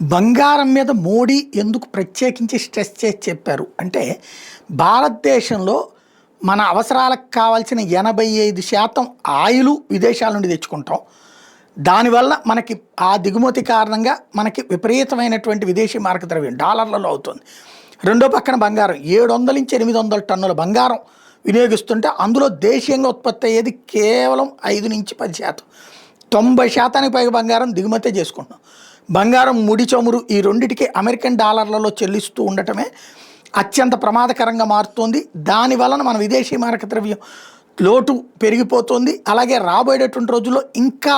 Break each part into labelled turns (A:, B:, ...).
A: బంగారం మీద మోడీ ఎందుకు ప్రత్యేకించి స్ట్రెస్ చేసి చెప్పారు అంటే, భారతదేశంలో మన అవసరాలకు కావాల్సిన 85% ఆయిలు విదేశాల నుండి తెచ్చుకుంటాం. దానివల్ల మనకి ఆ దిగుమతి కారణంగా మనకి విపరీతమైనటువంటి విదేశీ మారక ద్రవ్యం డాలర్లలో అవుతుంది. రెండో పక్కన బంగారం 700-800 టన్నుల బంగారం వినియోగిస్తుంటే, అందులో దేశీయంగా ఉత్పత్తి అయ్యేది కేవలం 5-10%. 90% పైగా బంగారం దిగుమతే చేసుకుంటున్నాం. బంగారం, ముడి చమురు ఈ రెండిటికి అమెరికన్ డాలర్లలో చెల్లిస్తూ ఉండటమే అత్యంత ప్రమాదకరంగా మారుతోంది. దాని వలన మన విదేశీ మారక ద్రవ్యం లోటు పెరిగిపోతుంది. అలాగే రాబోయేటటువంటి రోజుల్లో ఇంకా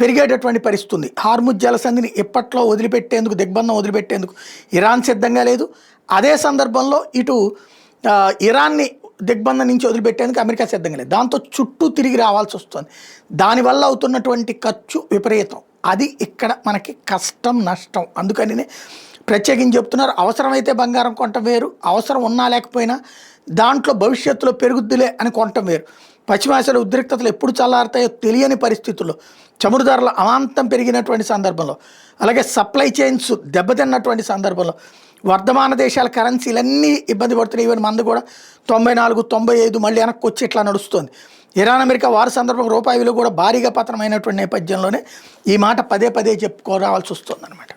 A: పెరిగేటటువంటి పరిస్థితి ఉంది. హార్ముజ్ జలసంధిని ఎప్పట్లో వదిలిపెట్టేందుకు, దిగ్బంధం వదిలిపెట్టేందుకు ఇరాన్ సిద్ధంగా లేదు. అదే సందర్భంలో ఇటు ఇరాన్ని దిగ్బంధం నుంచి వదిలిపెట్టేందుకు అమెరికా సిద్ధంగా లేదు. దాంతో చుట్టూ తిరిగి రావాల్సి వస్తుంది. దానివల్ల అవుతున్నటువంటి ఖర్చు విపరీతం. అది ఇక్కడ మనకి కష్టం, నష్టం. అందుకని ప్రత్యేకించి చెప్తున్నారు, అవసరమైతే బంగారం కొనటం వేరు, అవసరం ఉన్నా లేకపోయినా దాంట్లో భవిష్యత్తులో పెరుగుద్దులే అని కొనటం వేరు. పశ్చిమాసియాలో ఉద్రిక్తతలు ఎప్పుడు చల్లారుతాయో తెలియని పరిస్థితుల్లో, చమురు ధరలు అమాంతం పెరిగినటువంటి సందర్భంలో, అలాగే సప్లై చైన్స్ దెబ్బతిన్నటువంటి సందర్భంలో వర్ధమాన దేశాల కరెన్సీలన్నీ ఇబ్బంది పడుతున్నాయి. ఈవెన్ మంది కూడా 94, 95 మళ్ళీ వెనక్కి వచ్చి ఇట్లా నడుస్తుంది. ఇరాన్ అమెరికా వారి సందర్భంగా రూపాయి విలువ కూడా భారీగా పతనమైనటువంటి నేపథ్యంలోనే ఈ మాట పదే పదే చెప్పుకోవాల్సి వస్తుంది అనమాట.